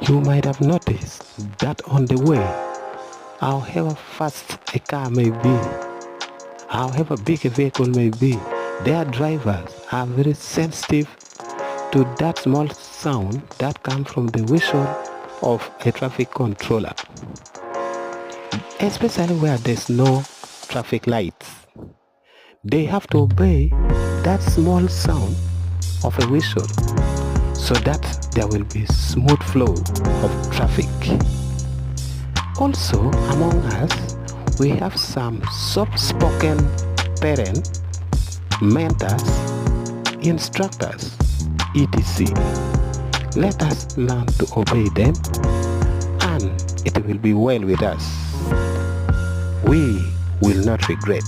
You might have noticed that on the way, however fast a car may be, however big a vehicle may be, their drivers are very sensitive to that small sound that comes from the whistle of a traffic controller, especially where there's no traffic lights. They have to obey that small sound of a whistle so that there will be smooth flow of traffic. Also, among us, we have some soft-spoken parents, mentors, instructors, etc. Let us learn to obey them, and it will be well with us. We will not regret.